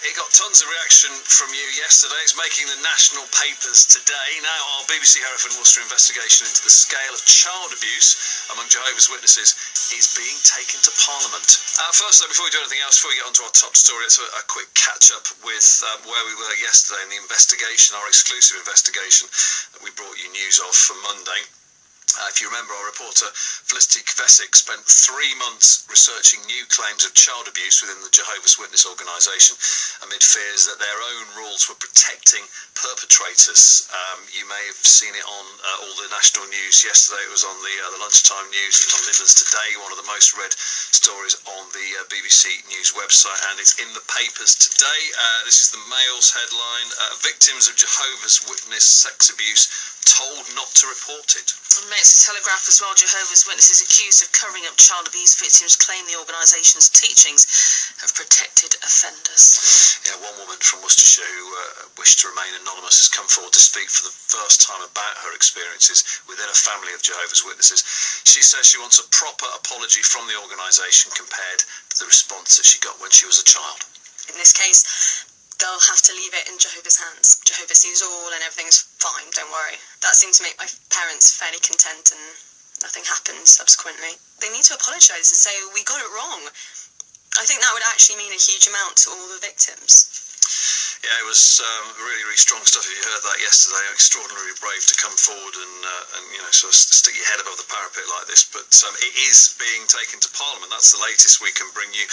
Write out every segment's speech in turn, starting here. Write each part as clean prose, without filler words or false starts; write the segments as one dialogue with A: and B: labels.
A: It got tons of reaction from you yesterday. It's making the national papers today. Now, our BBC Hereford and Worcester investigation into the scale of child abuse among Jehovah's Witnesses is being taken to Parliament. First, though, before we do anything else, before we get on to our top story, let's have a quick catch-up with where we were yesterday in the investigation, our exclusive investigation that we brought you news of for Monday. If you remember, our reporter Felicity Kvesic spent 3 months researching new claims of child abuse within the Jehovah's Witness organisation amid fears that their own rules were protecting perpetrators. You may have seen it on all the national news yesterday. It was on the lunchtime news. It was on Midlands Today, one of the most read stories on the BBC News website, and it's in the papers today. This is the Mail's headline: Victims of Jehovah's Witness sex abuse told not to report it.
B: It makes the Telegraph as well. Jehovah's Witnesses accused of covering up child abuse victims claim the organisation's teachings have protected offenders.
A: Yeah, one woman from Worcestershire who wished to remain anonymous has come forward to speak for the first time about her experiences within a family of Jehovah's Witnesses. She says she wants a proper apology from the organisation compared to the response that she got when she was a child.
C: In this case, they'll have to leave it in Jehovah's hands. Jehovah sees all and everything's fine, don't worry. That seemed to make my parents fairly content and nothing happened subsequently. They need to apologise and say, we got it wrong. I think that would actually mean a huge amount to all the victims.
A: Yeah, it was really, really strong stuff. If you heard that yesterday, extraordinarily brave to come forward and sort of stick your head above the parapet like this. But it is being taken to Parliament. That's the latest we can bring you.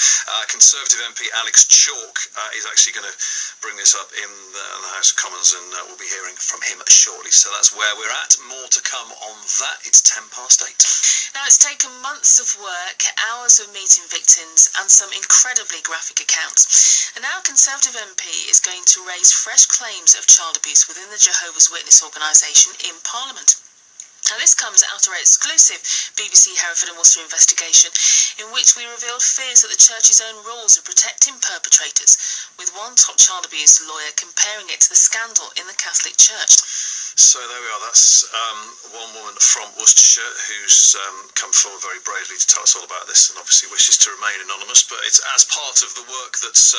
A: Conservative MP Alex Chalk is actually going to bring this up in the House of Commons, and we'll be hearing from him shortly. So that's where we're at. More to come on that. It's 8:10.
B: Now, it's taken months of work, hours of meeting victims, and some incredibly graphic accounts. And now a Conservative MP is going to raise fresh claims of child abuse within the Jehovah's Witness organisation in Parliament. Now, this comes out of our exclusive BBC Hereford and Worcester investigation, in which we revealed fears that the Church's own rules are protecting perpetrators, with one top child abuse lawyer comparing it to the scandal in the Catholic Church.
A: So there we are. That's one woman from Worcestershire who's come forward very bravely to tell us all about this, and obviously wishes to remain anonymous. But it's as part of the work that's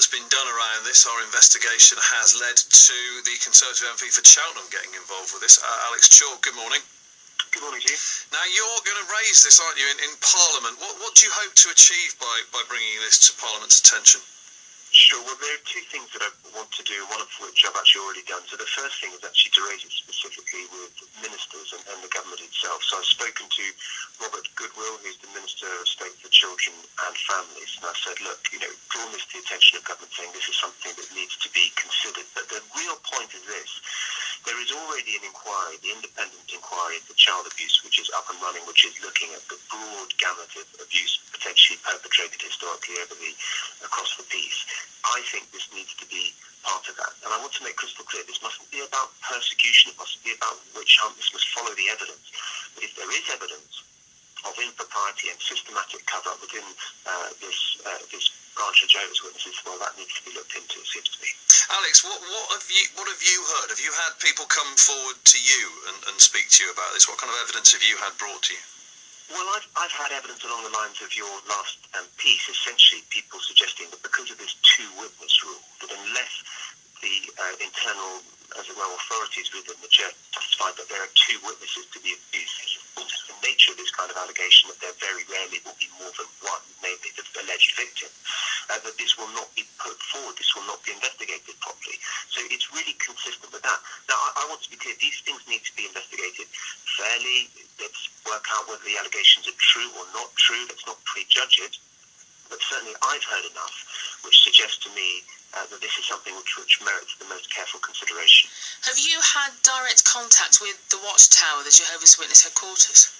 A: been done around this. Our investigation has led to the Conservative MP for Cheltenham getting involved with this. Alex Chalk, good morning.
D: Good morning to you.
A: Now, you're going to raise this, aren't you, in Parliament? What do you hope to achieve by bringing this to Parliament's attention?
D: Sure. Well, there are two things that I want to do, one of which I've actually already done. So the first thing is actually to raise it specifically with ministers and the government itself. So I've spoken to Robert Goodwill, who's the Minister of State for Children and Families, and I've said, look, draw this to the attention of government, saying this is something that needs to be considered. But the real point is this: there is already an inquiry, the independent inquiry into child abuse, which is up and running, which is looking at the broad gamut of abuse potentially perpetrated historically across the piece. I think this needs to be part of that. And I want to make crystal clear, this mustn't be about persecution, it mustn't be about witch hunt, this must follow the evidence. But if there is evidence of impropriety and systematic cover-up within this branch of Jehovah's Witnesses, well, that needs to be looked into, it seems to me.
A: Alex, what have you heard? Have you had people come forward to you and speak to you about this? What kind of evidence have you had brought to you?
D: Well, I've had evidence along the lines of your last piece, essentially people suggesting that because of this two-witness rule, that unless the internal, as it were, authorities within the church testify that there are two witnesses to the abuse, it's the nature of this kind of allegation that there very rarely will be more than one, namely the alleged victim, that this will not be put forward, this will not be investigated properly. So it's really consistent with that. Now, I want to be clear, these things need to be investigated fairly. Let's work out whether the allegations are true or not true. Let's not prejudge it. But certainly I've heard enough which suggests to me that this is something which merits the most careful consideration.
B: Have you had direct contact with the Watchtower, the Jehovah's Witness headquarters?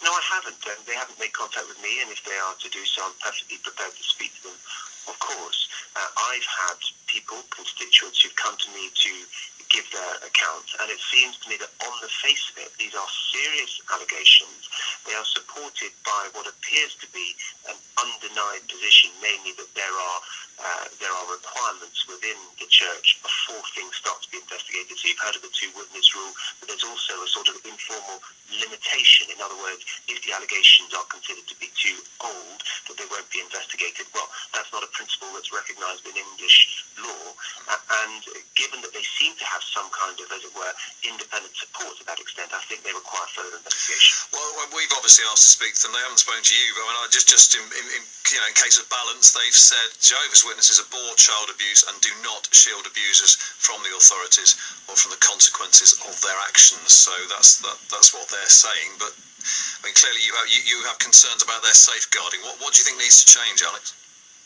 D: No, I haven't. They haven't made contact with me, and if they are to do so, I'm perfectly prepared to speak to them, of course. I've had people, constituents, who've come to me to give their accounts, and it seems to me that on the face of it, these are serious allegations. They are supported by what appears to be an undenied position, namely that there are there are requirements within the church before things start to be investigated. So you've heard of the two-witness rule, but there's also a sort of informal limitation. In other words, if the allegations are considered to be too old, that they won't be investigated. Well, that's not a principle that's recognised in English law. And given that they seem to have some kind of, as it were, independent support to that extent, I think they require further investigation.
A: Well, we've obviously asked to speak to them. They haven't spoken to you, but I mean, just in case of balance, they've said Jehovah's Witnesses abhor child abuse and do not shield abusers from the authorities or from the consequences of their actions. So that's what they're saying. But I mean, clearly you have concerns about their safeguarding. What do you think needs to change, Alex?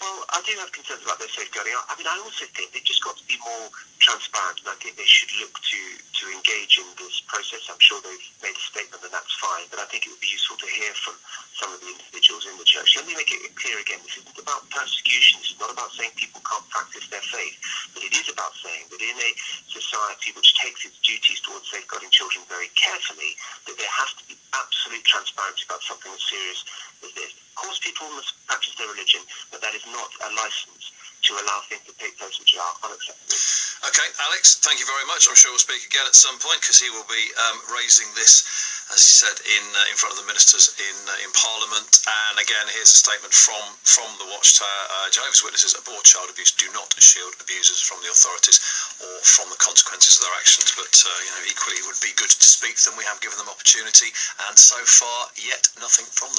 D: Well, I do have concerns about their safeguarding. I mean, I also think they've just got to be more transparent, and I think they should look to engage in this process. I'm sure they've made a statement, and that's fine, but I think it would be useful to hear from some of the individuals in the church. Let me make it clear again, this isn't about persecution, this is not about saying people can't practice their faith, but it is about saying that in a society which takes its duties towards safeguarding children very carefully, that there has to be absolute transparency about something as serious as this. Of course, people must practice their religion, but that is not a license to allow things to take place which are unacceptable.
A: Okay, Alex, thank you very much. I'm sure we'll speak again at some point because he will be raising this, as he said, in front of the ministers in Parliament. And again, here's a statement from the Watchtower. Jehovah's Witnesses abhor child abuse, do not shield abusers from the authorities or from the consequences of their actions. But equally, it would be good to speak to them. We have given them opportunity, and so far, yet nothing from them.